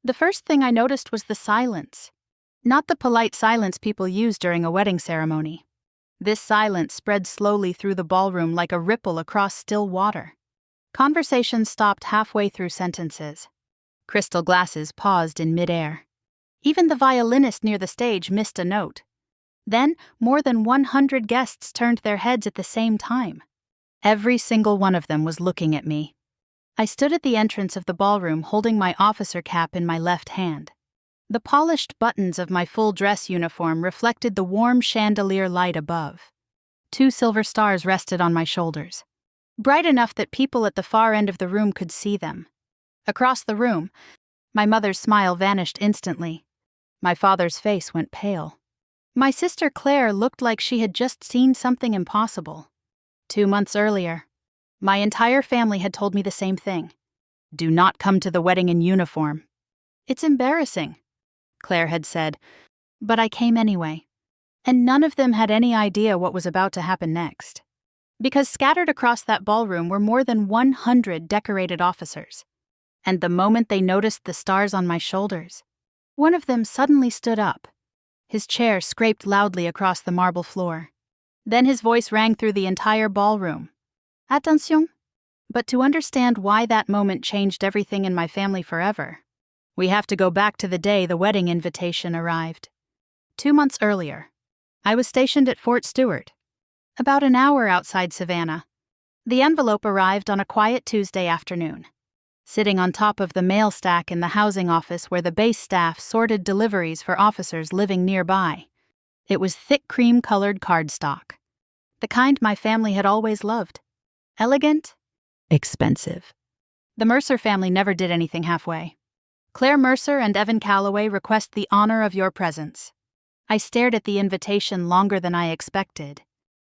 The first thing I noticed was the silence. Not the polite silence people use during a wedding ceremony. This silence spread slowly through the ballroom like a ripple across still water. Conversations stopped halfway through sentences. Crystal glasses paused in midair. Even the violinist near the stage missed a note. Then, more than 100 guests turned their heads at the same time. Every single one of them was looking at me. I stood at the entrance of the ballroom holding my officer cap in my left hand. The polished buttons of my full dress uniform reflected the warm chandelier light above. 2 silver stars rested on my shoulders, bright enough that people at the far end of the room could see them. Across the room, my mother's smile vanished instantly. My father's face went pale. My sister Claire looked like she had just seen something impossible. 2 months earlier, my entire family had told me the same thing. Do not come to the wedding in uniform. It's embarrassing, Claire had said, but I came anyway. And none of them had any idea what was about to happen next. Because scattered across that ballroom were more than 100 decorated officers. And the moment they noticed the stars on my shoulders, one of them suddenly stood up. His chair scraped loudly across the marble floor. Then his voice rang through the entire ballroom. Attention! But to understand why that moment changed everything in my family forever, we have to go back to the day the wedding invitation arrived. 2 months earlier, I was stationed at Fort Stewart, about an hour outside Savannah. The envelope arrived on a quiet Tuesday afternoon. Sitting on top of the mail stack in the housing office where the base staff sorted deliveries for officers living nearby, it was thick cream-colored cardstock, the kind my family had always loved. Elegant, expensive. The Mercer family never did anything halfway. Claire Mercer and Evan Calloway request the honor of your presence. I stared at the invitation longer than I expected,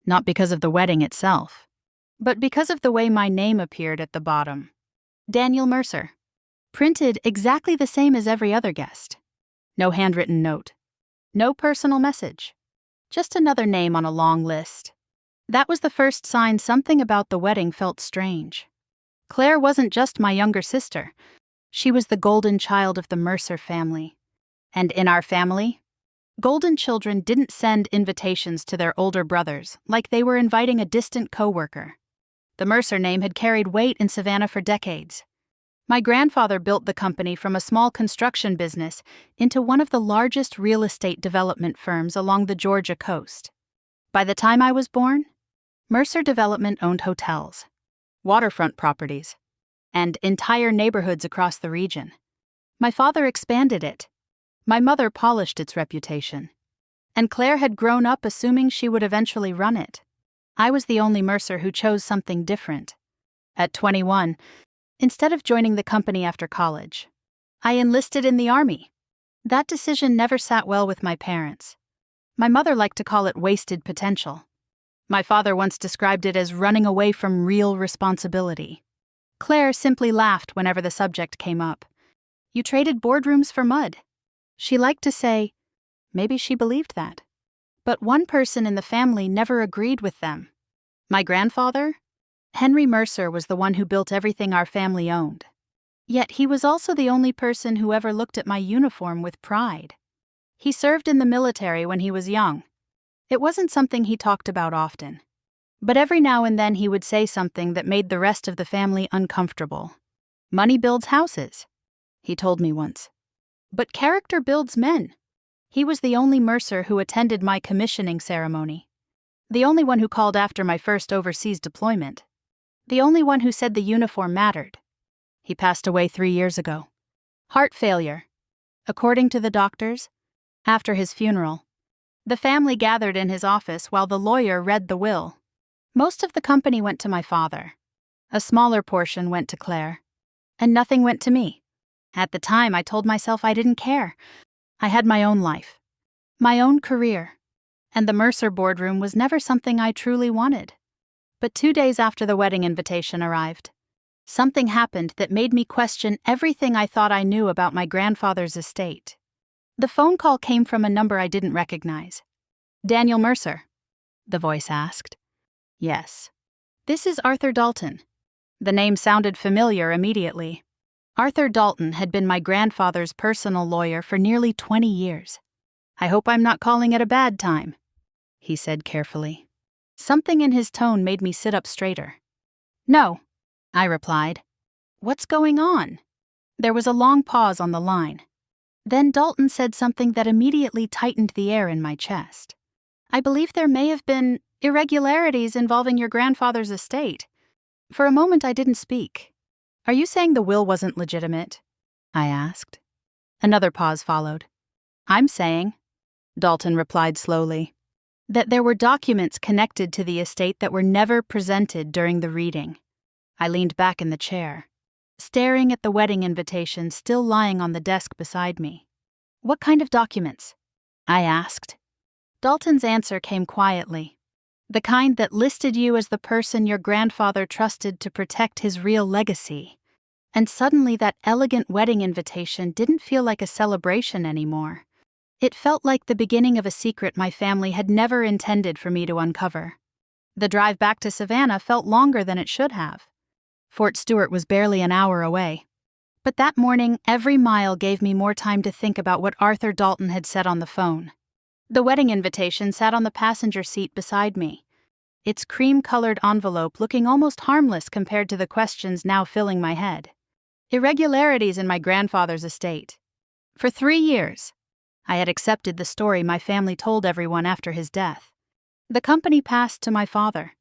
not because of the wedding itself, but because of the way my name appeared at the bottom. Daniel Mercer, printed exactly the same as every other guest. No handwritten note. No personal message. Just another name on a long list. That was the first sign something about the wedding felt strange. Claire wasn't just my younger sister. She was the golden child of the Mercer family. And in our family, golden children didn't send invitations to their older brothers like they were inviting a distant coworker. The Mercer name had carried weight in Savannah for decades. My grandfather built the company from a small construction business into one of the largest real estate development firms along the Georgia coast. By the time I was born, Mercer Development owned hotels, waterfront properties, and entire neighborhoods across the region. My father expanded it. My mother polished its reputation. And Claire had grown up assuming she would eventually run it. I was the only Mercer who chose something different. At 21, instead of joining the company after college, I enlisted in the Army. That decision never sat well with my parents. My mother liked to call it wasted potential. My father once described it as running away from real responsibility. Claire simply laughed whenever the subject came up. You traded boardrooms for mud. She liked to say, maybe she believed that. But one person in the family never agreed with them. My grandfather, Henry Mercer, was the one who built everything our family owned. Yet he was also the only person who ever looked at my uniform with pride. He served in the military when he was young. It wasn't something he talked about often. But every now and then he would say something that made the rest of the family uncomfortable. Money builds houses, he told me once. But character builds men. He was the only Mercer who attended my commissioning ceremony. The only one who called after my first overseas deployment. The only one who said the uniform mattered. He passed away 3 years ago. Heart failure. According to the doctors, after his funeral, the family gathered in his office while the lawyer read the will. Most of the company went to my father. A smaller portion went to Claire. And nothing went to me. At the time, I told myself I didn't care. I had my own life, my own career, and the Mercer boardroom was never something I truly wanted. But 2 days after the wedding invitation arrived, something happened that made me question everything I thought I knew about my grandfather's estate. The phone call came from a number I didn't recognize. Daniel Mercer, the voice asked. Yes. This is Arthur Dalton. The name sounded familiar immediately. Arthur Dalton had been my grandfather's personal lawyer for nearly 20 years. "I hope I'm not calling it a bad time," he said carefully. Something in his tone made me sit up straighter. "No," I replied. "What's going on?" There was a long pause on the line. Then Dalton said something that immediately tightened the air in my chest. "I believe there may have been irregularities involving your grandfather's estate." For a moment I didn't speak. "Are you saying the will wasn't legitimate?" I asked. Another pause followed. "I'm saying," Dalton replied slowly, "that there were documents connected to the estate that were never presented during the reading." I leaned back in the chair, staring at the wedding invitation still lying on the desk beside me. "What kind of documents?" I asked. Dalton's answer came quietly. "The kind that listed you as the person your grandfather trusted to protect his real legacy." And suddenly that elegant wedding invitation didn't feel like a celebration anymore. It felt like the beginning of a secret my family had never intended for me to uncover. The drive back to Savannah felt longer than it should have. Fort Stewart was barely an hour away. But that morning, every mile gave me more time to think about what Arthur Dalton had said on the phone. The wedding invitation sat on the passenger seat beside me, its cream-colored envelope looking almost harmless compared to the questions now filling my head. Irregularities in my grandfather's estate. For 3 years, I had accepted the story my family told everyone after his death. The company passed to my father.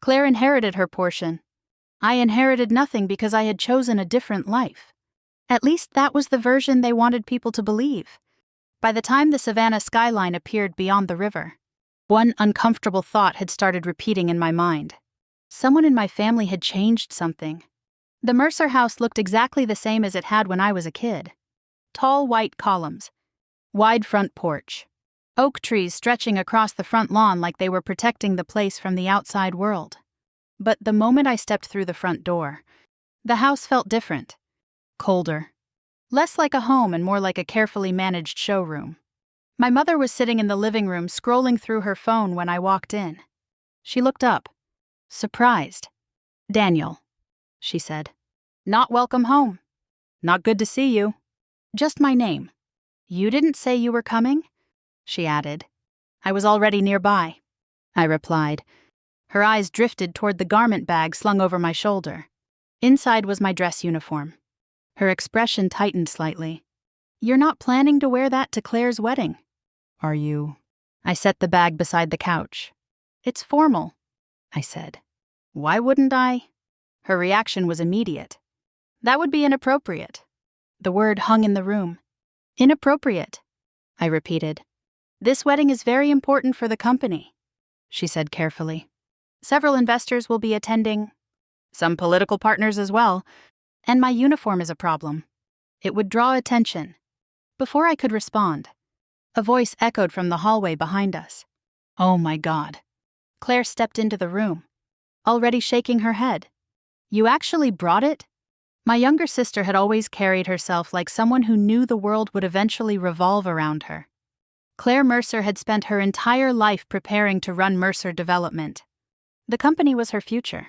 Claire inherited her portion. I inherited nothing because I had chosen a different life. At least that was the version they wanted people to believe. By the time the Savannah skyline appeared beyond the river, one uncomfortable thought had started repeating in my mind. Someone in my family had changed something. The Mercer house looked exactly the same as it had when I was a kid. Tall white columns, wide front porch, oak trees stretching across the front lawn like they were protecting the place from the outside world. But the moment I stepped through the front door, the house felt different, colder, less like a home and more like a carefully managed showroom. My mother was sitting in the living room scrolling through her phone when I walked in. She looked up, surprised. "Daniel," she said. "Not welcome home. Not good to see you. Just my name." "You didn't say you were coming?" she added. "I was already nearby," I replied. Her eyes drifted toward the garment bag slung over my shoulder. Inside was my dress uniform. Her expression tightened slightly. "You're not planning to wear that to Claire's wedding, are you?" I set the bag beside the couch. "It's formal," I said. "Why wouldn't I?" Her reaction was immediate. "That would be inappropriate." The word hung in the room. "Inappropriate," I repeated. "This wedding is very important for the company," she said carefully. "Several investors will be attending, some political partners as well, and my uniform is a problem. It would draw attention." Before I could respond, a voice echoed from the hallway behind us. "Oh my God." Claire stepped into the room, already shaking her head. "You actually brought it?" My younger sister had always carried herself like someone who knew the world would eventually revolve around her. Claire Mercer had spent her entire life preparing to run Mercer Development. The company was her future,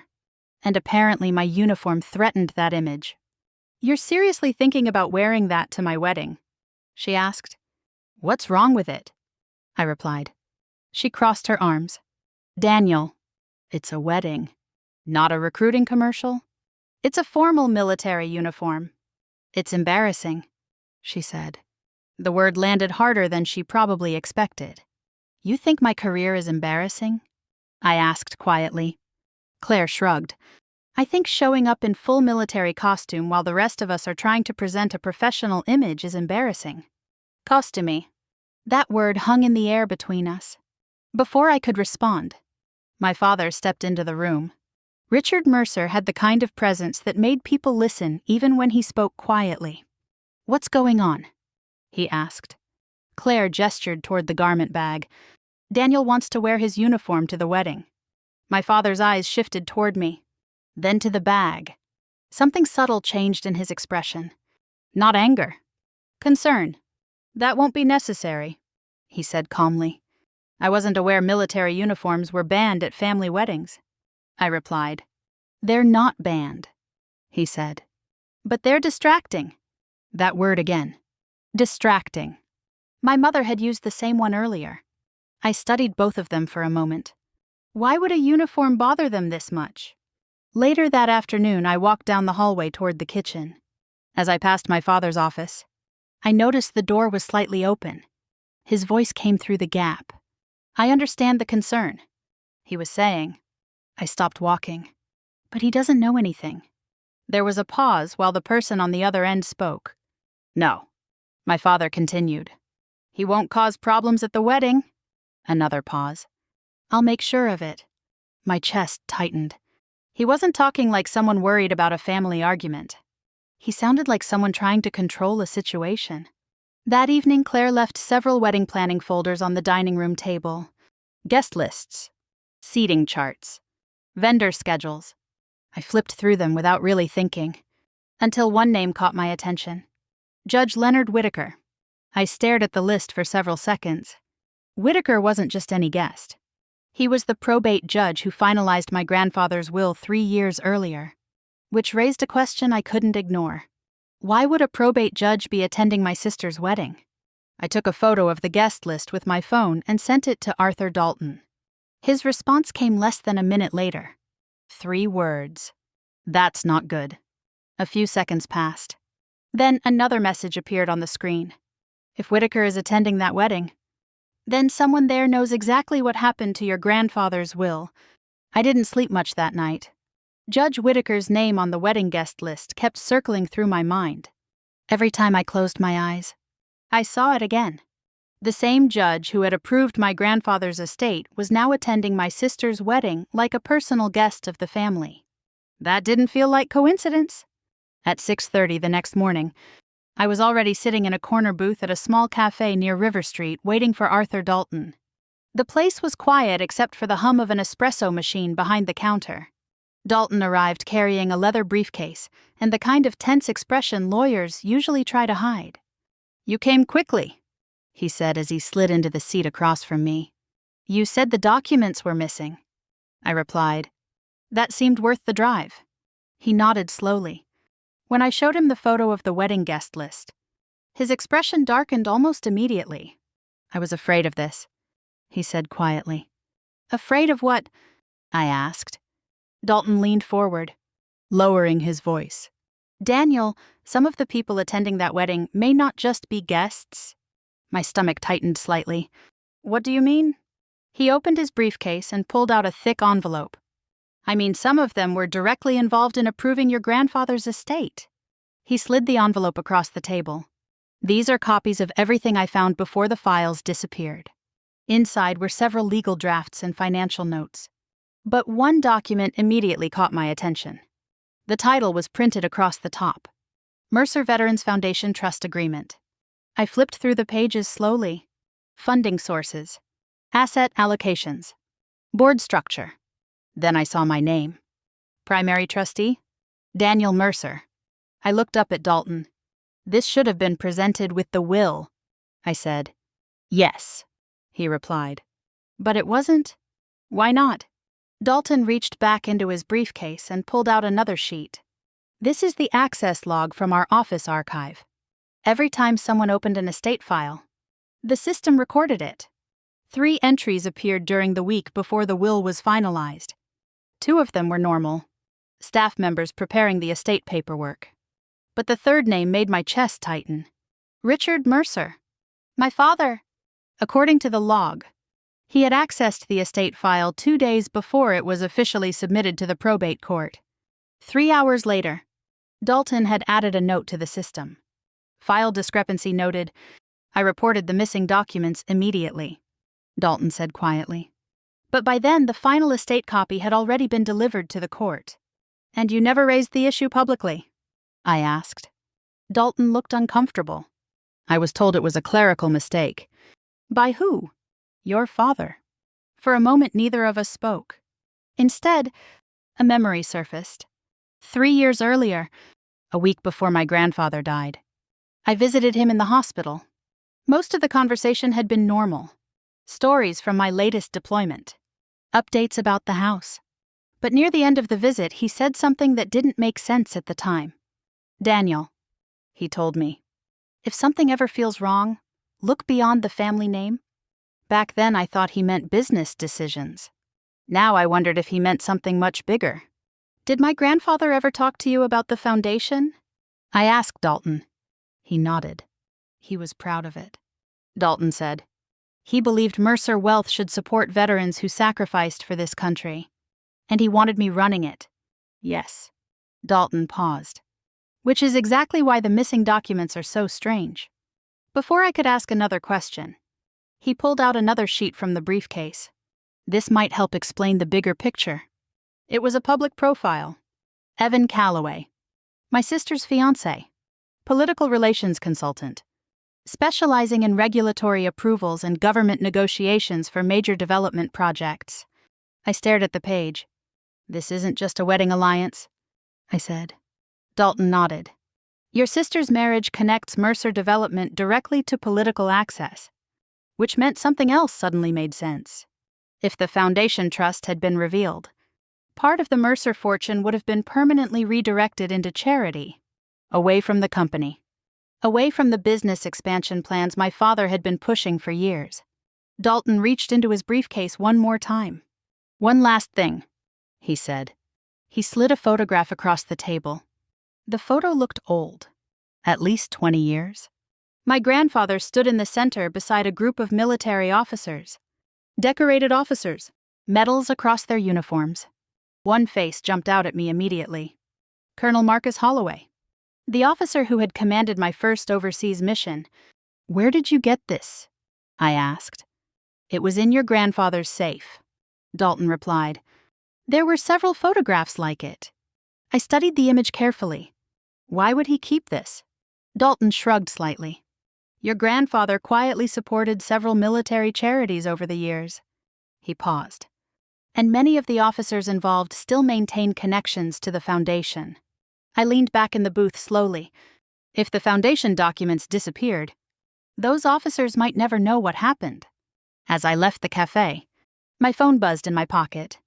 and apparently my uniform threatened that image. "You're seriously thinking about wearing that to my wedding?" she asked. "What's wrong with it?" I replied. She crossed her arms. "Daniel, it's a wedding, not a recruiting commercial. It's a formal military uniform. It's embarrassing," she said. The word landed harder than she probably expected. "You think my career is embarrassing?" I asked quietly. Claire shrugged. "I think showing up in full military costume while the rest of us are trying to present a professional image is embarrassing." Costumey. That word hung in the air between us. Before I could respond, my father stepped into the room. Richard Mercer had the kind of presence that made people listen even when he spoke quietly. "What's going on?" he asked. Claire gestured toward the garment bag. "Daniel wants to wear his uniform to the wedding." My father's eyes shifted toward me, then to the bag. Something subtle changed in his expression. Not anger. Concern. "That won't be necessary," he said calmly. "I wasn't aware military uniforms were banned at family weddings," I replied. "They're not banned," he said. But they're distracting. That word again. Distracting. My mother had used the same one earlier. I studied both of them for a moment. Why would a uniform bother them this much? Later that afternoon, I walked down the hallway toward the kitchen. As I passed my father's office, I noticed the door was slightly open. His voice came through the gap. "I understand the concern," he was saying. I stopped walking. But he doesn't know anything. There was a pause while the person on the other end spoke. "No," my father continued. "He won't cause problems at the wedding." Another pause. "I'll make sure of it." My chest tightened. He wasn't talking like someone worried about a family argument. He sounded like someone trying to control a situation. That evening, Claire left several wedding planning folders on the dining room table. Guest lists, seating charts, vendor schedules. I flipped through them without really thinking, until one name caught my attention. Judge Leonard Whitaker. I stared at the list for several seconds. Whitaker wasn't just any guest. He was the probate judge who finalized my grandfather's will 3 years earlier, which raised a question I couldn't ignore. Why would a probate judge be attending my sister's wedding? I took a photo of the guest list with my phone and sent it to Arthur Dalton. His response came less than a minute later. 3 words. "That's not good." A few seconds passed. Then another message appeared on the screen. "If Whitaker is attending that wedding, then someone there knows exactly what happened to your grandfather's will." I didn't sleep much that night. Judge Whitaker's name on the wedding guest list kept circling through my mind. Every time I closed my eyes, I saw it again. The same judge who had approved my grandfather's estate was now attending my sister's wedding like a personal guest of the family. That didn't feel like coincidence. At 6:30 the next morning, I was already sitting in a corner booth at a small cafe near River Street waiting for Arthur Dalton. The place was quiet except for the hum of an espresso machine behind the counter. Dalton arrived carrying a leather briefcase and the kind of tense expression lawyers usually try to hide. "You came quickly," he said as he slid into the seat across from me. "You said the documents were missing," I replied. "That seemed worth the drive." He nodded slowly. When I showed him the photo of the wedding guest list, his expression darkened almost immediately. "I was afraid of this," he said quietly. "Afraid of what?" I asked. Dalton leaned forward, lowering his voice. "Daniel, some of the people attending that wedding may not just be guests." My stomach tightened slightly. "What do you mean?" He opened his briefcase and pulled out a thick envelope. "I mean, some of them were directly involved in approving your grandfather's estate." He slid the envelope across the table. "These are copies of everything I found before the files disappeared." Inside were several legal drafts and financial notes. But one document immediately caught my attention. The title was printed across the top: Mercer Veterans Foundation Trust Agreement. I flipped through the pages slowly. Funding sources, asset allocations, board structure. Then I saw my name. Primary trustee? Daniel Mercer. I looked up at Dalton. "This should have been presented with the will," I said. "Yes," he replied. "But it wasn't? Why not?" Dalton reached back into his briefcase and pulled out another sheet. "This is the access log from our office archive. Every time someone opened an estate file, the system recorded it. 3 entries appeared during the week before the will was finalized. 2 of them were normal, staff members preparing the estate paperwork. But the third name made my chest tighten. Richard Mercer. My father. According to the log, he had accessed the estate file 2 days before it was officially submitted to the probate court. 3 hours later, Dalton had added a note to the system. "File discrepancy noted. I reported the missing documents immediately," Dalton said quietly. "But by then, the final estate copy had already been delivered to the court." "And you never raised the issue publicly?" I asked. Dalton looked uncomfortable. "I was told it was a clerical mistake." "By who?" "Your father." For a moment, neither of us spoke. Instead, a memory surfaced. 3 years earlier, a week before my grandfather died, I visited him in the hospital. Most of the conversation had been normal. Stories from my latest deployment. Updates about the house. But near the end of the visit, he said something that didn't make sense at the time. Daniel, he told me. If something ever feels wrong, look beyond the family name. Back then I thought he meant business decisions. Now I wondered if he meant something much bigger. Did my grandfather ever talk to you about the foundation? I asked Dalton. He nodded. He was proud of it. Dalton said. He believed Mercer Wealth should support veterans who sacrificed for this country. And he wanted me running it. Yes. Dalton paused. Which is exactly why the missing documents are so strange. Before I could ask another question, he pulled out another sheet from the briefcase. This might help explain the bigger picture. It was a public profile. Evan Calloway, my sister's fiancé, political relations consultant, specializing in regulatory approvals and government negotiations for major development projects. I stared at the page. This isn't just a wedding alliance, I said. Dalton nodded. Your sister's marriage connects Mercer Development directly to political access, which meant something else suddenly made sense. If the foundation trust had been revealed, part of the Mercer fortune would have been permanently redirected into charity, away from the company, away from the business expansion plans my father had been pushing for years. Dalton reached into his briefcase one more time. One last thing, he said. He slid a photograph across the table. The photo looked old, at least 20 years. My grandfather stood in the center beside a group of military officers. Decorated officers, medals across their uniforms. One face jumped out at me immediately. Colonel Marcus Holloway, the officer who had commanded my first overseas mission. Where did you get this? I asked. It was in your grandfather's safe, Dalton replied. There were several photographs like it. I studied the image carefully. Why would he keep this? Dalton shrugged slightly. Your grandfather quietly supported several military charities over the years. He paused. And many of the officers involved still maintain connections to the foundation. I leaned back in the booth slowly. If the foundation documents disappeared, those officers might never know what happened. As I left the cafe, my phone buzzed in my pocket.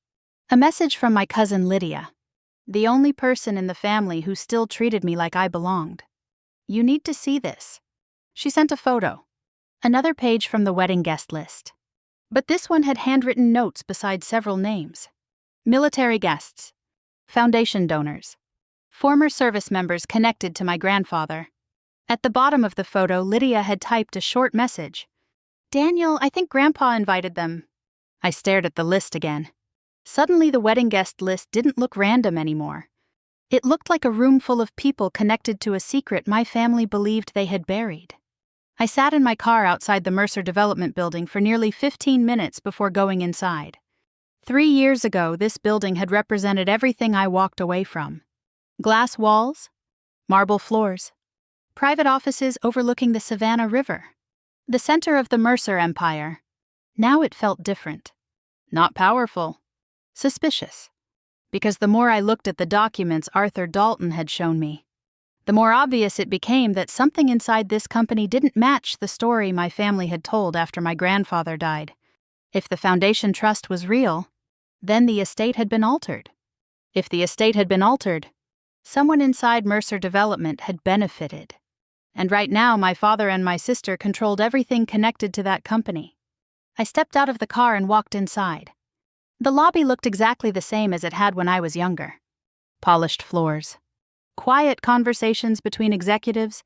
A message from my cousin Lydia, the only person in the family who still treated me like I belonged. You need to see this. She sent a photo, another page from the wedding guest list. But this one had handwritten notes beside several names. Military guests, foundation donors, former service members connected to my grandfather. At the bottom of the photo, Lydia had typed a short message. Daniel, I think Grandpa invited them. I stared at the list again. Suddenly the wedding guest list didn't look random anymore. It looked like a room full of people connected to a secret my family believed they had buried. I sat in my car outside the Mercer Development Building for nearly 15 minutes before going inside. 3 years ago, this building had represented everything I walked away from. Glass walls, marble floors, private offices overlooking the Savannah River. The center of the Mercer Empire. Now it felt different. Not powerful. Suspicious. Because the more I looked at the documents Arthur Dalton had shown me, the more obvious it became that something inside this company didn't match the story my family had told after my grandfather died. If the foundation trust was real, then the estate had been altered. If the estate had been altered, someone inside Mercer Development had benefited. And right now my father and my sister controlled everything connected to that company. I stepped out of the car and walked inside. The lobby looked exactly the same as it had when I was younger. Polished floors, quiet conversations between executives,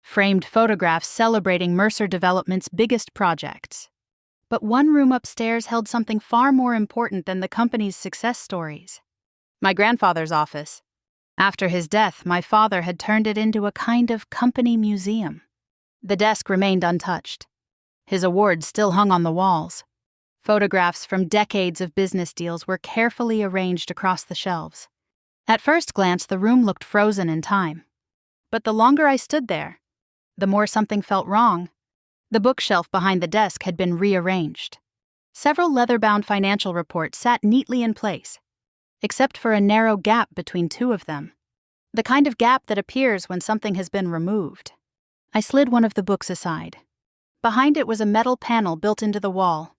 framed photographs celebrating Mercer Development's biggest projects. But one room upstairs held something far more important than the company's success stories. My grandfather's office. After his death, my father had turned it into a kind of company museum. The desk remained untouched. His awards still hung on the walls. Photographs from decades of business deals were carefully arranged across the shelves. At first glance, the room looked frozen in time. But the longer I stood there, the more something felt wrong. The bookshelf behind the desk had been rearranged. Several leather-bound financial reports sat neatly in place, except for a narrow gap between two of them. The kind of gap that appears when something has been removed. I slid one of the books aside. Behind it was a metal panel built into the wall.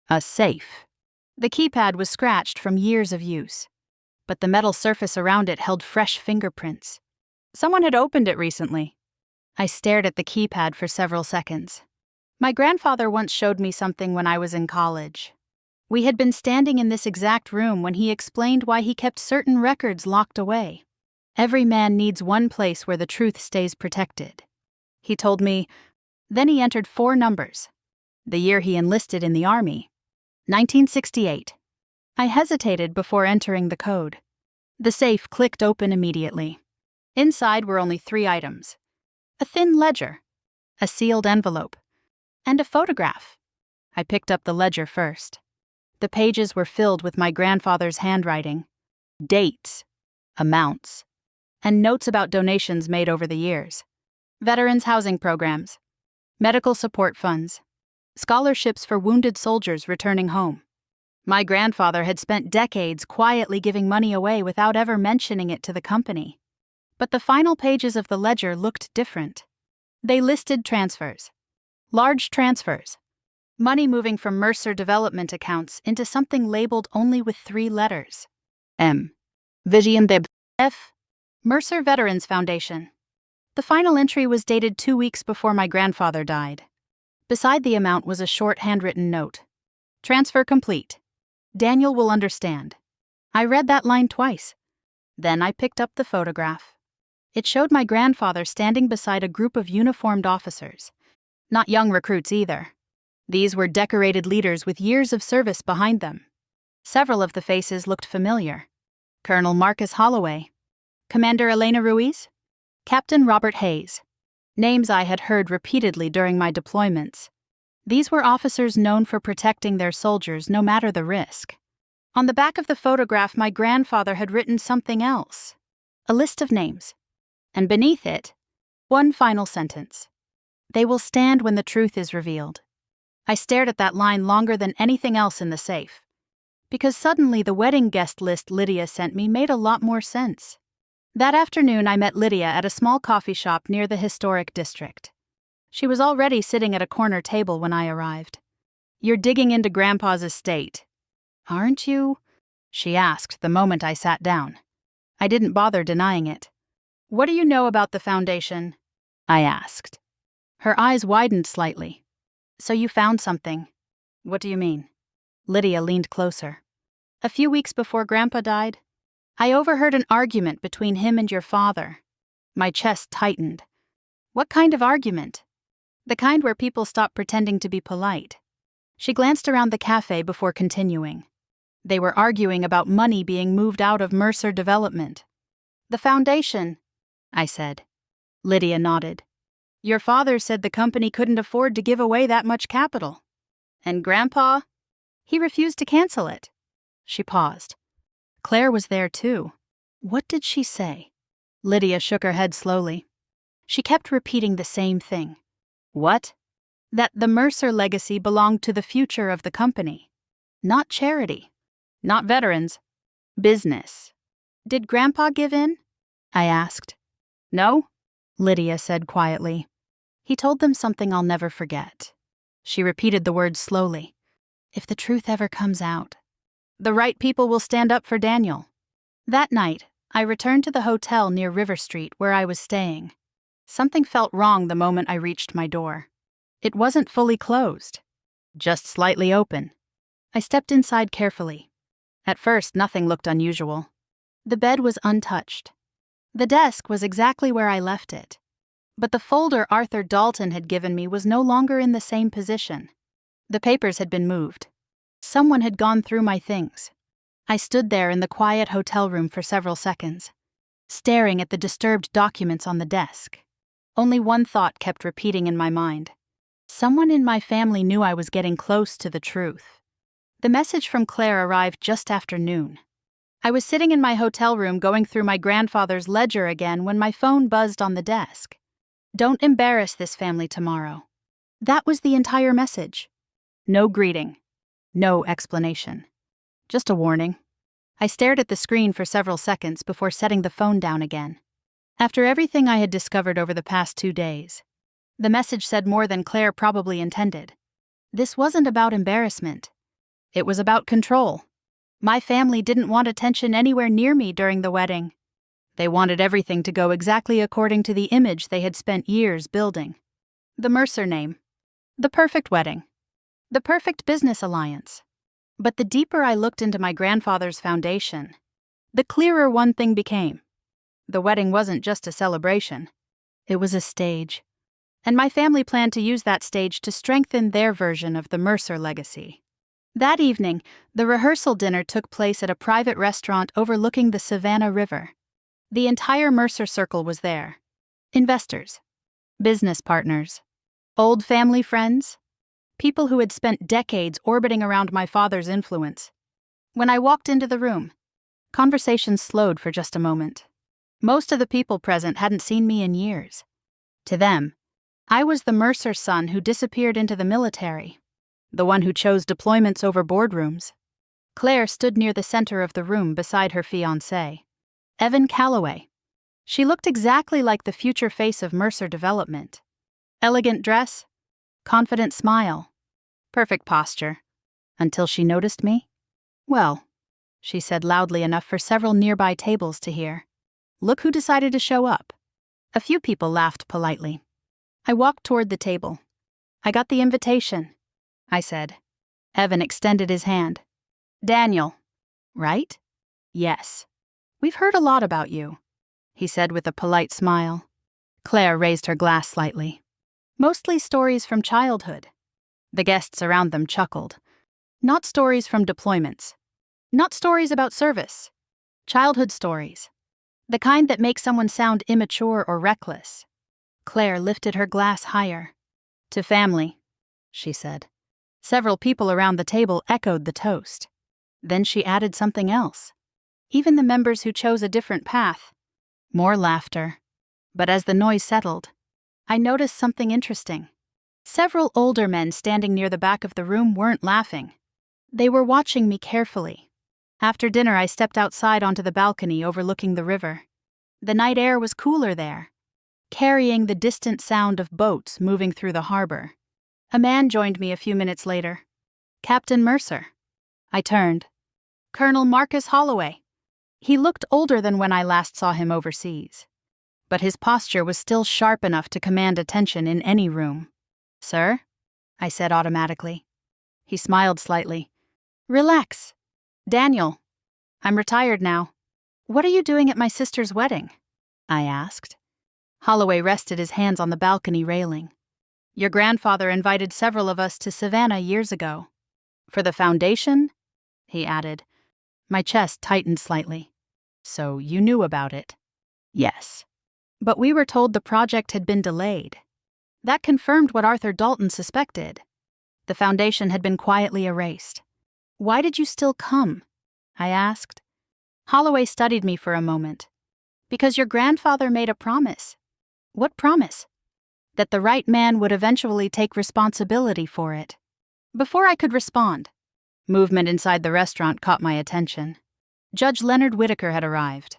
A safe. The keypad was scratched from years of use, but the metal surface around it held fresh fingerprints. Someone had opened it recently. I stared at the keypad for several seconds. My grandfather once showed me something when I was in college. We had been standing in this exact room when he explained why he kept certain records locked away. Every man needs one place where the truth stays protected. He told me. Then he entered 4 numbers. The year he enlisted in the army. 1968. I hesitated before entering the code. The safe clicked open immediately. Inside were only 3 items. A thin ledger, a sealed envelope, and a photograph. I picked up the ledger first. The pages were filled with my grandfather's handwriting, dates, amounts, and notes about donations made over the years. Veterans housing programs, medical support funds, scholarships for wounded soldiers returning home. My grandfather had spent decades quietly giving money away without ever mentioning it to the company. But the final pages of the ledger looked different. They listed transfers. Large transfers. Money moving from Mercer development accounts into something labeled only with 3 letters. M. Vision de F. Mercer Veterans Foundation. The final entry was dated 2 weeks before my grandfather died. Beside the amount was a short handwritten note. Transfer complete. Daniel will understand. I read that line twice. Then I picked up the photograph. It showed my grandfather standing beside a group of uniformed officers. Not young recruits either. These were decorated leaders with years of service behind them. Several of the faces looked familiar. Colonel Marcus Holloway, Commander Elena Ruiz, Captain Robert Hayes. Names I had heard repeatedly during my deployments. These were officers known for protecting their soldiers no matter the risk. On the back of the photograph, my grandfather had written something else. A list of names. And beneath it, one final sentence. They will stand when the truth is revealed. I stared at that line longer than anything else in the safe. Because suddenly the wedding guest list Lydia sent me made a lot more sense. That afternoon I met Lydia at a small coffee shop near the historic district. She was already sitting at a corner table when I arrived. "You're digging into Grandpa's estate, aren't you?" she asked the moment I sat down. I didn't bother denying it. "What do you know about the foundation?" I asked. Her eyes widened slightly. "So you found something." "What do you mean?" Lydia leaned closer. "A few weeks before Grandpa died, I overheard an argument between him and your father." My chest tightened. "What kind of argument?" "The kind where people stop pretending to be polite." She glanced around the cafe before continuing. "They were arguing about money being moved out of Mercer Development." "The foundation," I said. Lydia nodded. "Your father said the company couldn't afford to give away that much capital. And Grandpa? He refused to cancel it." She paused. Claire was there too. What did she say? Lydia shook her head slowly. She kept repeating the same thing. What? That the Mercer legacy belonged to the future of the company. Not charity. Not veterans. Business. "Did Grandpa give in?" I asked. "No," Lydia said quietly. "He told them something I'll never forget." She repeated the words slowly. "If the truth ever comes out, the right people will stand up for Daniel." That night, I returned to the hotel near River Street where I was staying. Something felt wrong the moment I reached my door. It wasn't fully closed, just slightly open. I stepped inside carefully. At first, nothing looked unusual. The bed was untouched. The desk was exactly where I left it. But the folder Arthur Dalton had given me was no longer in the same position. The papers had been moved. Someone had gone through my things. I stood there in the quiet hotel room for several seconds, staring at the disturbed documents on the desk. Only one thought kept repeating in my mind. Someone in my family knew I was getting close to the truth. The message from Claire arrived just after noon. I was sitting in my hotel room going through my grandfather's ledger again when my phone buzzed on the desk. "Don't embarrass this family tomorrow." That was the entire message. No greeting. No explanation. Just a warning. I stared at the screen for several seconds before setting the phone down again. After everything I had discovered over the past 2 days, the message said more than Claire probably intended. This wasn't about embarrassment. It was about control. My family didn't want attention anywhere near me during the wedding. They wanted everything to go exactly according to the image they had spent years building. The Mercer name. The perfect wedding. The perfect business alliance. But the deeper I looked into my grandfather's foundation, the clearer one thing became. The wedding wasn't just a celebration. It was a stage. And my family planned to use that stage to strengthen their version of the Mercer legacy. That evening, the rehearsal dinner took place at a private restaurant overlooking the Savannah River. The entire Mercer circle was there. Investors, business partners, old family friends, people who had spent decades orbiting around my father's influence. When I walked into the room, conversations slowed for just a moment. Most of the people present hadn't seen me in years. To them, I was the Mercer son who disappeared into the military, the one who chose deployments over boardrooms. Claire stood near the center of the room beside her fiancé, Evan Calloway. She looked exactly like the future face of Mercer Development. Elegant dress, confident smile, perfect posture. Until she noticed me. "Well," she said loudly enough for several nearby tables to hear. "Look who decided to show up." A few people laughed politely. I walked toward the table. "I got the invitation," I said. Evan extended his hand. "Daniel, right?" "Yes." "We've heard a lot about you," he said with a polite smile. Claire raised her glass slightly. "Mostly stories from childhood." The guests around them chuckled. "Not stories from deployments. Not stories about service. Childhood stories. The kind that make someone sound immature or reckless." Claire lifted her glass higher. "To family," she said. Several people around the table echoed the toast. Then she added something else. Even the members who chose a different path. More laughter. But as the noise settled, I noticed something interesting. Several older men standing near the back of the room weren't laughing. They were watching me carefully. After dinner, I stepped outside onto the balcony overlooking the river. The night air was cooler there, carrying the distant sound of boats moving through the harbor. A man joined me a few minutes later. "Captain Mercer." I turned. "Colonel Marcus Holloway." He looked older than when I last saw him overseas, but his posture was still sharp enough to command attention in any room. "Sir?" I said automatically. He smiled slightly. "Relax. Daniel. I'm retired now." "What are you doing at my sister's wedding?" I asked. Holloway rested his hands on the balcony railing. "Your grandfather invited several of us to Savannah years ago. For the foundation?" he added. My chest tightened slightly. "So you knew about it?" "Yes. But we were told the project had been delayed. That confirmed what Arthur Dalton suspected. The foundation had been quietly erased. Why did you still come?" I asked. Holloway studied me for a moment. "Because your grandfather made a promise." "What promise?" "That the right man would eventually take responsibility for it." Before I could respond, movement inside the restaurant caught my attention. Judge Leonard Whitaker had arrived.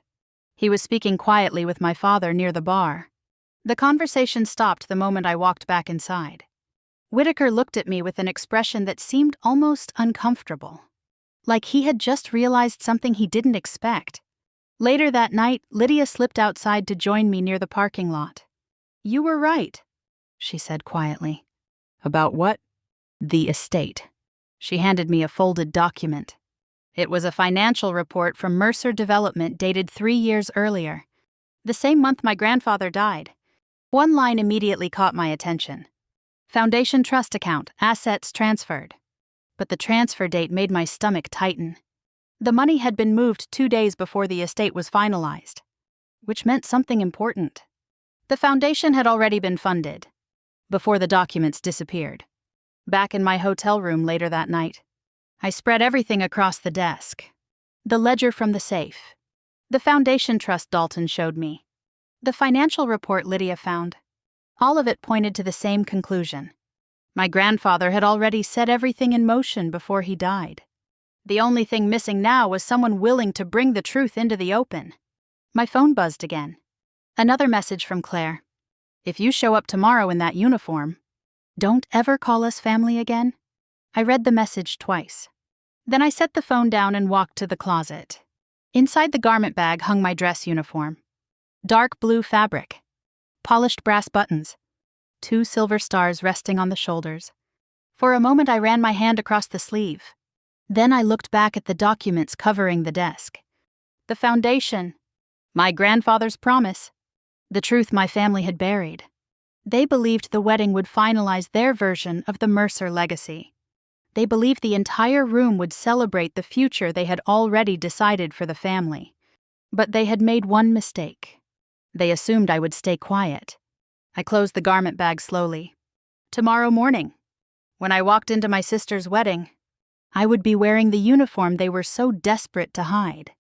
He was speaking quietly with my father near the bar. The conversation stopped the moment I walked back inside. Whitaker looked at me with an expression that seemed almost uncomfortable, like he had just realized something he didn't expect. Later that night, Lydia slipped outside to join me near the parking lot. "You were right," she said quietly. "About what?" "The estate." She handed me a folded document. It was a financial report from Mercer Development dated 3 years earlier, the same month my grandfather died. One line immediately caught my attention. "Foundation trust account, assets transferred." But the transfer date made my stomach tighten. The money had been moved 2 days before the estate was finalized, which meant something important. The foundation had already been funded, before the documents disappeared. Back in my hotel room later that night, I spread everything across the desk. The ledger from the safe. The foundation trust Dalton showed me. The financial report Lydia found. All of it pointed to the same conclusion. My grandfather had already set everything in motion before he died. The only thing missing now was someone willing to bring the truth into the open. My phone buzzed again. Another message from Claire. "If you show up tomorrow in that uniform, don't ever call us family again." I read the message twice. Then I set the phone down and walked to the closet. Inside the garment bag hung my dress uniform. Dark blue fabric. Polished brass buttons. 2 silver stars resting on the shoulders. For a moment I ran my hand across the sleeve. Then I looked back at the documents covering the desk. The foundation. My grandfather's promise. The truth my family had buried. They believed the wedding would finalize their version of the Mercer legacy. They believed the entire room would celebrate the future they had already decided for the family. But they had made one mistake. They assumed I would stay quiet. I closed the garment bag slowly. Tomorrow morning, when I walked into my sister's wedding, I would be wearing the uniform they were so desperate to hide.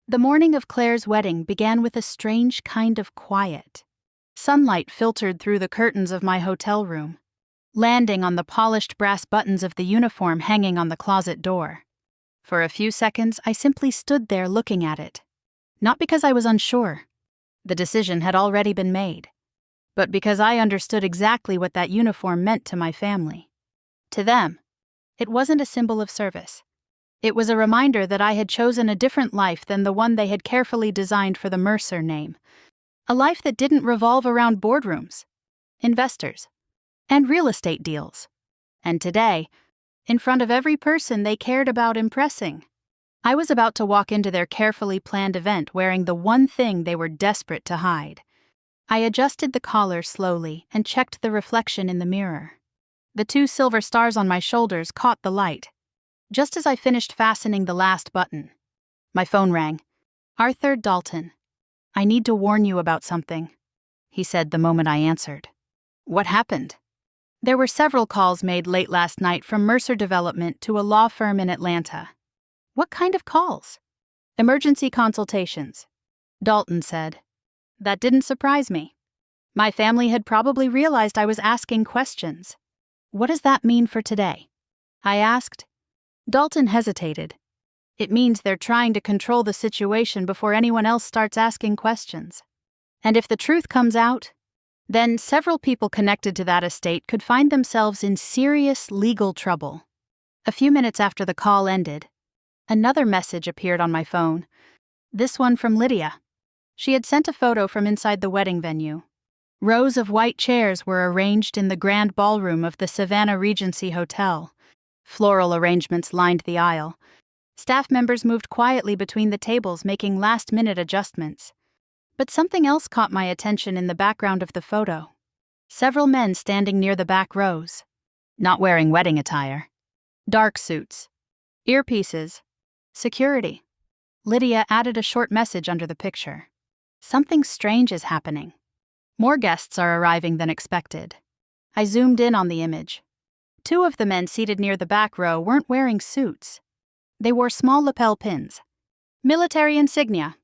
The morning of Claire's wedding began with a strange kind of quiet. Sunlight filtered through the curtains of my hotel room, landing on the polished brass buttons of the uniform hanging on the closet door. For a few seconds, I simply stood there looking at it. Not because I was unsure. The decision had already been made. But because I understood exactly what that uniform meant to my family. To them, it wasn't a symbol of service. It was a reminder that I had chosen a different life than the one they had carefully designed for the Mercer name. A life that didn't revolve around boardrooms, investors, and real estate deals. And today, in front of every person they cared about impressing, I was about to walk into their carefully planned event wearing the one thing they were desperate to hide. I adjusted the collar slowly and checked the reflection in the mirror. The 2 silver stars on my shoulders caught the light. Just as I finished fastening the last button, my phone rang. Arthur Dalton. I need to warn you about something, he said the moment I answered. What happened? There were several calls made late last night from Mercer Development to a law firm in Atlanta. What kind of calls? Emergency consultations, Dalton said. That didn't surprise me. My family had probably realized I was asking questions. What does that mean for today? I asked. Dalton hesitated. It means they're trying to control the situation before anyone else starts asking questions. And if the truth comes out, then several people connected to that estate could find themselves in serious legal trouble. A few minutes after the call ended, another message appeared on my phone. This one from Lydia. She had sent a photo from inside the wedding venue. Rows of white chairs were arranged in the grand ballroom of the Savannah Regency Hotel. Floral arrangements lined the aisle. Staff members moved quietly between the tables, making last-minute adjustments. But something else caught my attention in the background of the photo. Several men standing near the back rows, not wearing wedding attire. Dark suits, earpieces, security. Lydia added a short message under the picture. Something strange is happening. More guests are arriving than expected. I zoomed in on the image. 2 of the men seated near the back row weren't wearing suits. They wore small lapel pins. Military insignia.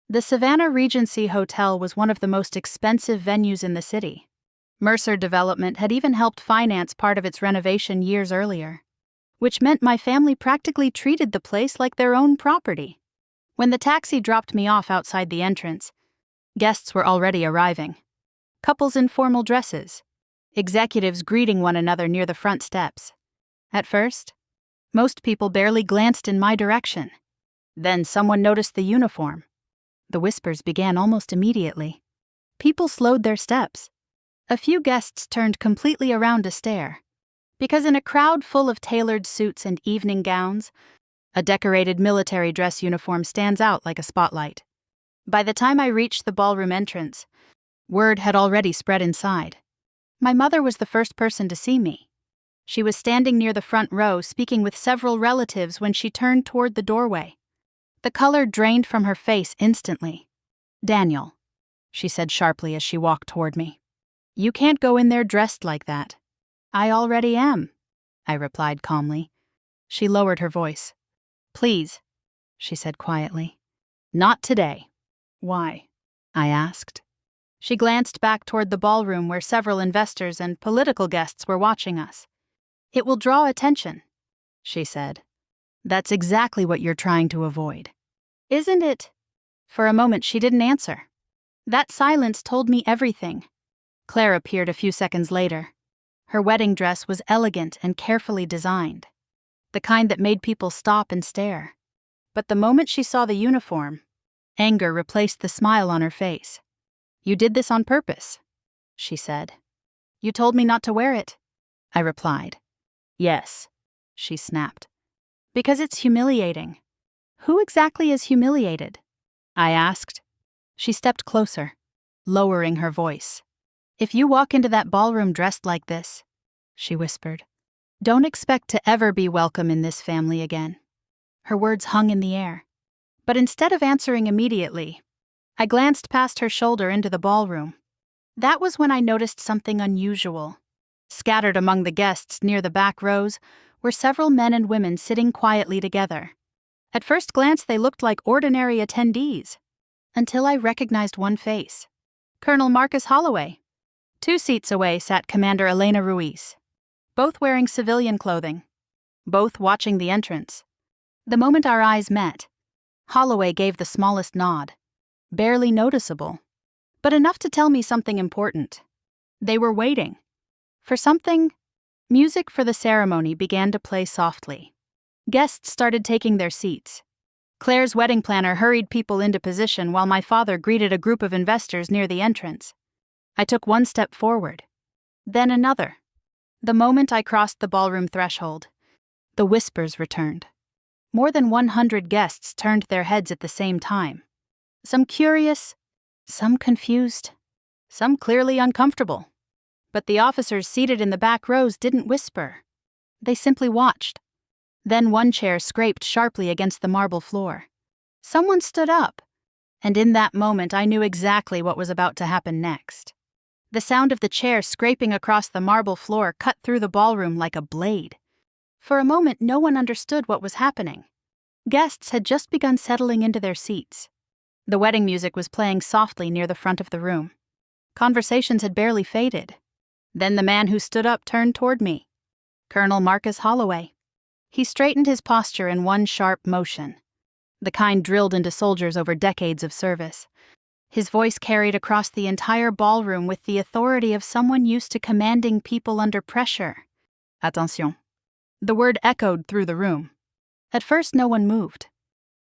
The Savannah Regency Hotel was one of the most expensive venues in the city. Mercer Development had even helped finance part of its renovation years earlier, which meant my family practically treated the place like their own property. When the taxi dropped me off outside the entrance, guests were already arriving. Couples in formal dresses, executives greeting one another near the front steps. At first, most people barely glanced in my direction. Then someone noticed the uniform. The whispers began almost immediately. People slowed their steps. A few guests turned completely around to stare. Because in a crowd full of tailored suits and evening gowns, a decorated military dress uniform stands out like a spotlight. By the time I reached the ballroom entrance, word had already spread inside. My mother was the first person to see me. She was standing near the front row speaking with several relatives when she turned toward the doorway. The color drained from her face instantly. "Daniel," she said sharply as she walked toward me. "You can't go in there dressed like that." "I already am," I replied calmly. She lowered her voice. "Please," she said quietly. "Not today." "Why?" I asked. She glanced back toward the ballroom where several investors and political guests were watching us. "It will draw attention," she said. "That's exactly what you're trying to avoid." "Isn't it?" For a moment she didn't answer. That silence told me everything. Claire appeared a few seconds later. Her wedding dress was elegant and carefully designed, the kind that made people stop and stare. But the moment she saw the uniform, anger replaced the smile on her face. "You did this on purpose," she said. "You told me not to wear it," I replied. "Yes," she snapped. "Because it's humiliating." "Who exactly is humiliated?" I asked. She stepped closer, lowering her voice. "If you walk into that ballroom dressed like this," she whispered, "don't expect to ever be welcome in this family again." Her words hung in the air. But instead of answering immediately, I glanced past her shoulder into the ballroom. That was when I noticed something unusual. Scattered among the guests near the back rows were several men and women sitting quietly together. At first glance, they looked like ordinary attendees, until I recognized one face. Colonel Marcus Holloway. 2 seats away sat Commander Elena Ruiz, both wearing civilian clothing, both watching the entrance. The moment our eyes met, Holloway gave the smallest nod, barely noticeable, but enough to tell me something important. They were waiting for something. Music for the ceremony began to play softly. Guests started taking their seats. Claire's wedding planner hurried people into position while my father greeted a group of investors near the entrance. I took one step forward, then another. The moment I crossed the ballroom threshold, the whispers returned. More than 100 guests turned their heads at the same time. Some curious, some confused, some clearly uncomfortable. But the officers seated in the back rows didn't whisper. They simply watched. Then one chair scraped sharply against the marble floor. Someone stood up, and in that moment I knew exactly what was about to happen next. The sound of the chair scraping across the marble floor cut through the ballroom like a blade. For a moment, no one understood what was happening. Guests had just begun settling into their seats. The wedding music was playing softly near the front of the room. Conversations had barely faded. Then the man who stood up turned toward me. Colonel Marcus Holloway. He straightened his posture in one sharp motion, the kind drilled into soldiers over decades of service. His voice carried across the entire ballroom with the authority of someone used to commanding people under pressure. Attention. The word echoed through the room. At first, no one moved.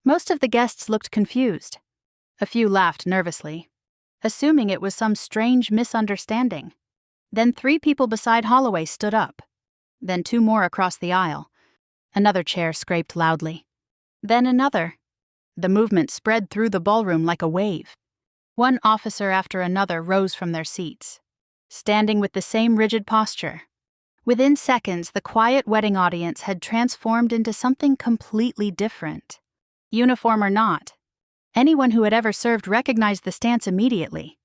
Most of the guests looked confused. A few laughed nervously, assuming it was some strange misunderstanding. Then 3 people beside Holloway stood up. Then 2 more across the aisle. Another chair scraped loudly. Then another. The movement spread through the ballroom like a wave. One officer after another rose from their seats, standing with the same rigid posture. Within seconds, the quiet wedding audience had transformed into something completely different. Uniform or not, anyone who had ever served recognized the stance immediately.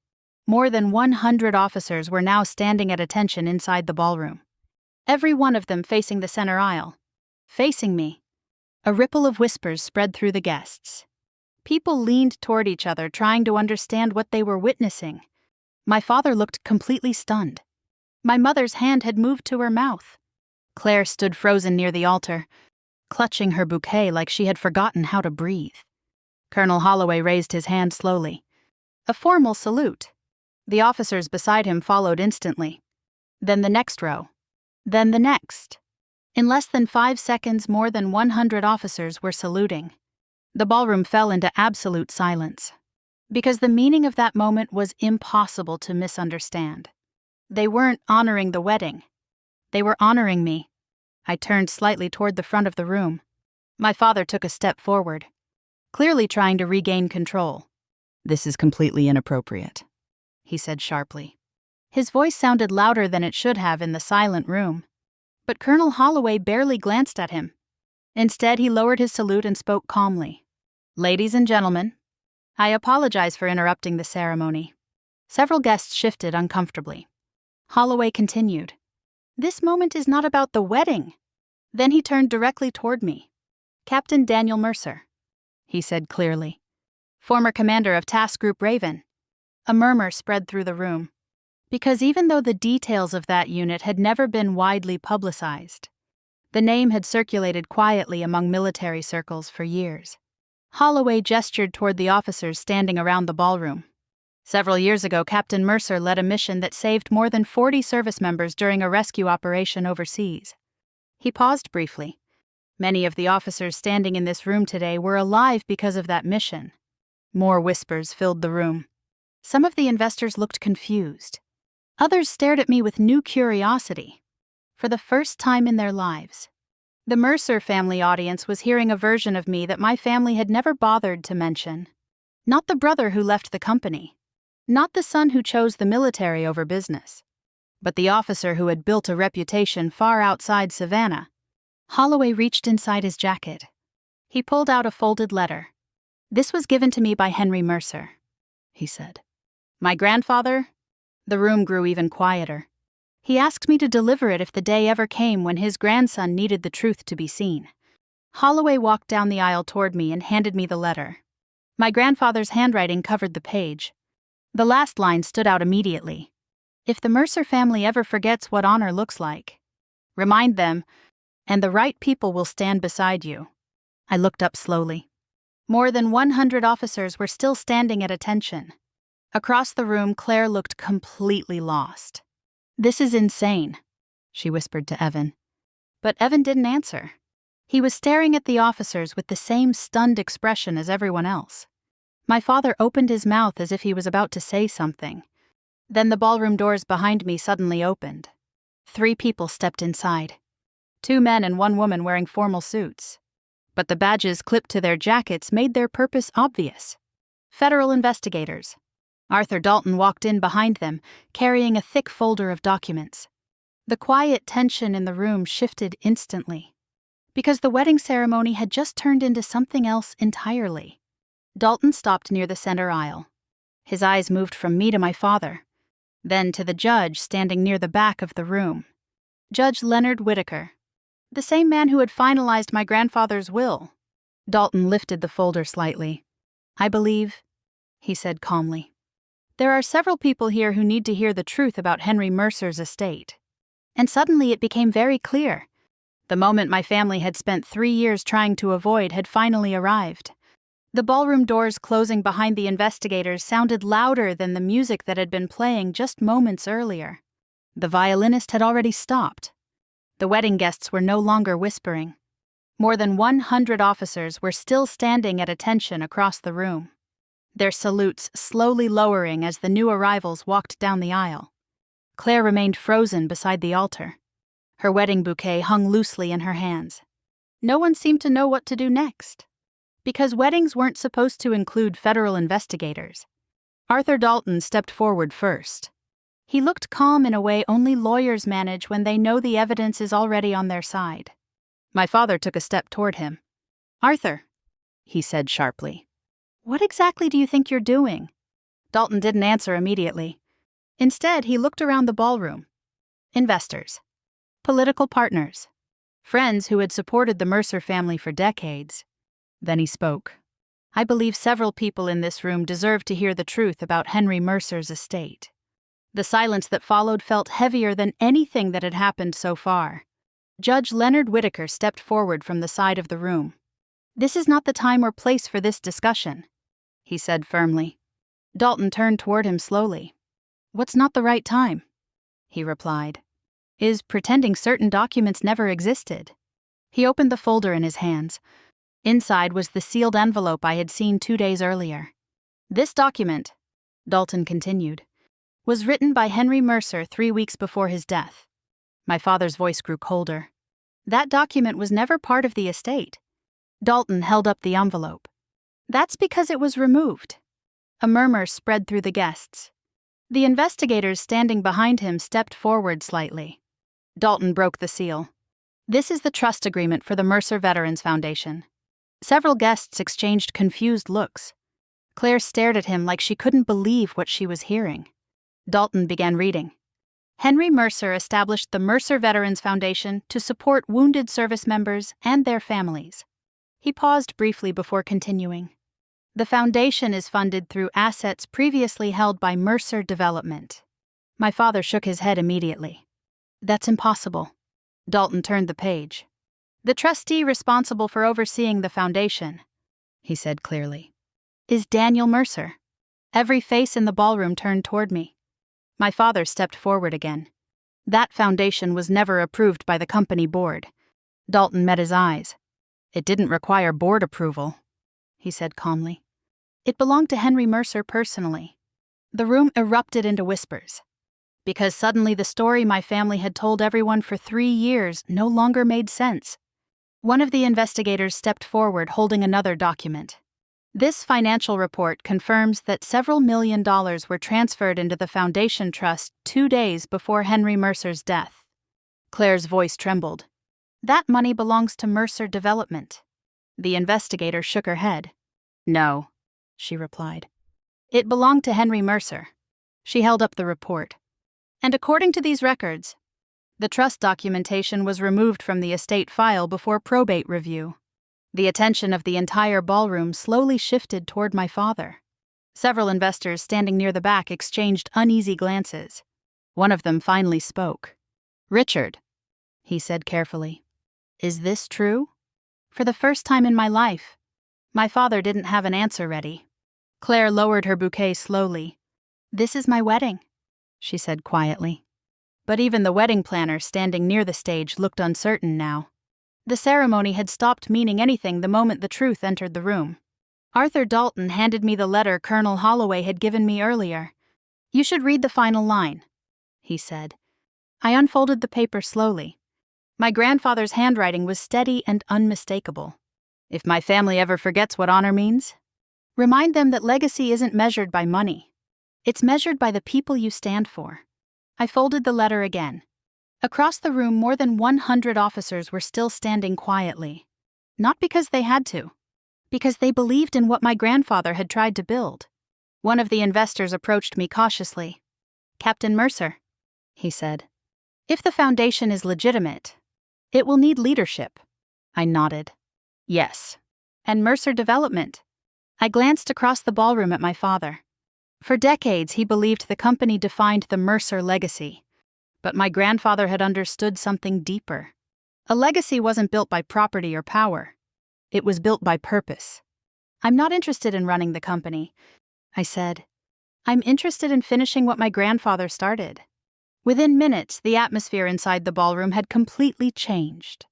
More than 100 officers were now standing at attention inside the ballroom, every one of them facing the center aisle. Facing me. A ripple of whispers spread through the guests. People leaned toward each other, trying to understand what they were witnessing. My father looked completely stunned. My mother's hand had moved to her mouth. Claire stood frozen near the altar, clutching her bouquet like she had forgotten how to breathe. Colonel Holloway raised his hand slowly. A formal salute. The officers beside him followed instantly. Then the next row. Then the next. In less than 5 seconds, more than 100 officers were saluting. The ballroom fell into absolute silence, because the meaning of that moment was impossible to misunderstand. They weren't honoring the wedding. They were honoring me. I turned slightly toward the front of the room. My father took a step forward, clearly trying to regain control. "This is completely inappropriate," he said sharply. His voice sounded louder than it should have in the silent room. But Colonel Holloway barely glanced at him. Instead, he lowered his salute and spoke calmly. "Ladies and gentlemen, I apologize for interrupting the ceremony." Several guests shifted uncomfortably. Holloway continued, "This moment is not about the wedding." Then he turned directly toward me. "Captain Daniel Mercer," he said clearly, "former commander of Task Group Raven." A murmur spread through the room, because even though the details of that unit had never been widely publicized, the name had circulated quietly among military circles for years. Holloway gestured toward the officers standing around the ballroom. Several years ago, Captain Mercer led a mission that saved more than 40 service members during a rescue operation overseas. He paused briefly. Many of the officers standing in this room today were alive because of that mission. More whispers filled the room. Some of the investors looked confused. Others stared at me with new curiosity. For the first time in their lives, the Mercer family audience was hearing a version of me that my family had never bothered to mention. Not the brother who left the company. Not the son who chose the military over business. But the officer who had built a reputation far outside Savannah. Holloway reached inside his jacket. He pulled out a folded letter. "This was given to me by Henry Mercer," he said. "My grandfather?" The room grew even quieter. "He asked me to deliver it if the day ever came when his grandson needed the truth to be seen." Holloway walked down the aisle toward me and handed me the letter. My grandfather's handwriting covered the page. The last line stood out immediately. "If the Mercer family ever forgets what honor looks like, remind them, and the right people will stand beside you." I looked up slowly. More than 100 officers were still standing at attention. Across the room, Claire looked completely lost. "This is insane," she whispered to Evan. But Evan didn't answer. He was staring at the officers with the same stunned expression as everyone else. My father opened his mouth as if he was about to say something. Then the ballroom doors behind me suddenly opened. 3 people stepped inside. 2 men and 1 woman wearing formal suits. But the badges clipped to their jackets made their purpose obvious. Federal investigators. Arthur Dalton walked in behind them, carrying a thick folder of documents. The quiet tension in the room shifted instantly, because the wedding ceremony had just turned into something else entirely. Dalton stopped near the center aisle. His eyes moved from me to my father, then to the judge standing near the back of the room. Judge Leonard Whitaker, the same man who had finalized my grandfather's will. Dalton lifted the folder slightly. "I believe," he said calmly, "there are several people here who need to hear the truth about Henry Mercer's estate." And suddenly it became very clear. The moment my family had spent 3 years trying to avoid had finally arrived. The ballroom doors closing behind the investigators sounded louder than the music that had been playing just moments earlier. The violinist had already stopped. The wedding guests were no longer whispering. More than 100 officers were still standing at attention across the room, their salutes slowly lowering as the new arrivals walked down the aisle. Claire remained frozen beside the altar. Her wedding bouquet hung loosely in her hands. No one seemed to know what to do next, because weddings weren't supposed to include federal investigators. Arthur Dalton stepped forward first. He looked calm in a way only lawyers manage when they know the evidence is already on their side. My father took a step toward him. "Arthur," he said sharply, "what exactly do you think you're doing?" Dalton didn't answer immediately. Instead, he looked around the ballroom. Investors, political partners, friends who had supported the Mercer family for decades. Then he spoke. "I believe several people in this room deserve to hear the truth about Henry Mercer's estate." The silence that followed felt heavier than anything that had happened so far. Judge Leonard Whitaker stepped forward from the side of the room. "This is not the time or place for this discussion," he said firmly. Dalton turned toward him slowly. "What's not the right time?" he replied. "Is pretending certain documents never existed." He opened the folder in his hands. Inside was the sealed envelope I had seen 2 days earlier. "This document," Dalton continued, "was written by Henry Mercer 3 weeks before his death." My father's voice grew colder. "That document was never part of the estate." Dalton held up the envelope. "That's because it was removed." A murmur spread through the guests. The investigators standing behind him stepped forward slightly. Dalton broke the seal. "This is the trust agreement for the Mercer Veterans Foundation." Several guests exchanged confused looks. Claire stared at him like she couldn't believe what she was hearing. Dalton began reading. "Henry Mercer established the Mercer Veterans Foundation to support wounded service members and their families." He paused briefly before continuing. "The foundation is funded through assets previously held by Mercer Development." My father shook his head immediately. "That's impossible." Dalton turned the page. "The trustee responsible for overseeing the foundation," he said clearly, "is Daniel Mercer." Every face in the ballroom turned toward me. My father stepped forward again. "That foundation was never approved by the company board." Dalton met his eyes. "It didn't require board approval," he said calmly. "It belonged to Henry Mercer personally. The room erupted into whispers, because suddenly the story my family had told everyone for 3 years no longer made sense. One of the investigators stepped forward holding another document. This financial report confirms that several $1 million were transferred into the Foundation Trust 2 days before Henry Mercer's death. Claire's voice trembled. That money belongs to Mercer Development. The investigator shook her head. No, she replied. It belonged to Henry Mercer. She held up the report. And according to these records, the trust documentation was removed from the estate file before probate review. The attention of the entire ballroom slowly shifted toward my father. Several investors standing near the back exchanged uneasy glances. One of them finally spoke. "Richard," he said carefully, "is this true?" For the first time in my life, my father didn't have an answer ready. Claire lowered her bouquet slowly. "This is my wedding," she said quietly. But even the wedding planner standing near the stage looked uncertain now. The ceremony had stopped meaning anything the moment the truth entered the room. Arthur Dalton handed me the letter Colonel Holloway had given me earlier. "You should read the final line," he said. I unfolded the paper slowly. My grandfather's handwriting was steady and unmistakable. If my family ever forgets what honor means, remind them that legacy isn't measured by money. It's measured by the people you stand for. I folded the letter again. Across the room, more than 100 officers were still standing quietly. Not because they had to, because they believed in what my grandfather had tried to build. One of the investors approached me cautiously. "Captain Mercer," he said, "if the foundation is legitimate, it will need leadership." I nodded. "Yes. And Mercer Development." I glanced across the ballroom at my father. For decades, he believed the company defined the Mercer legacy. But my grandfather had understood something deeper. A legacy wasn't built by property or power. It was built by purpose. "I'm not interested in running the company," I said. "I'm interested in finishing what my grandfather started." Within minutes, the atmosphere inside the ballroom had completely changed.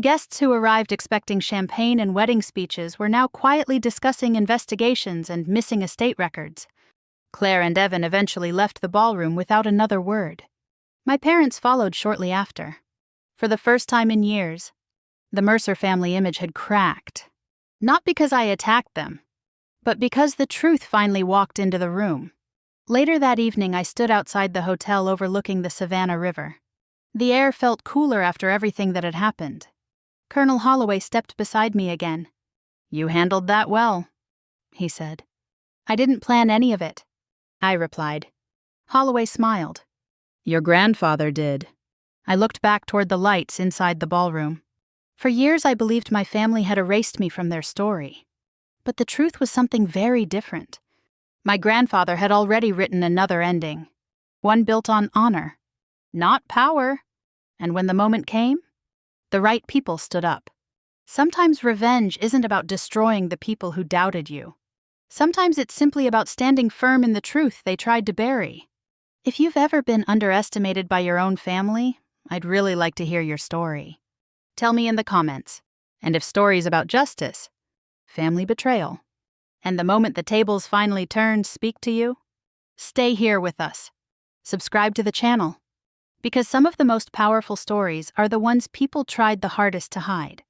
Guests who arrived expecting champagne and wedding speeches were now quietly discussing investigations and missing estate records. Claire and Evan eventually left the ballroom without another word. My parents followed shortly after. For the first time in years, the Mercer family image had cracked. Not because I attacked them, but because the truth finally walked into the room. Later that evening, I stood outside the hotel overlooking the Savannah River. The air felt cooler after everything that had happened. Colonel Holloway stepped beside me again. "You handled that well," he said. "I didn't plan any of it," I replied. Holloway smiled. "Your grandfather did." I looked back toward the lights inside the ballroom. For years, I believed my family had erased me from their story. But the truth was something very different. My grandfather had already written another ending, one built on honor, not power. And when the moment came, the right people stood up. Sometimes revenge isn't about destroying the people who doubted you. Sometimes it's simply about standing firm in the truth they tried to bury. If you've ever been underestimated by your own family, I'd really like to hear your story. Tell me in the comments. And if stories about justice, family betrayal, and the moment the tables finally turned speak to you, stay here with us. Subscribe to the channel. Because some of the most powerful stories are the ones people tried the hardest to hide.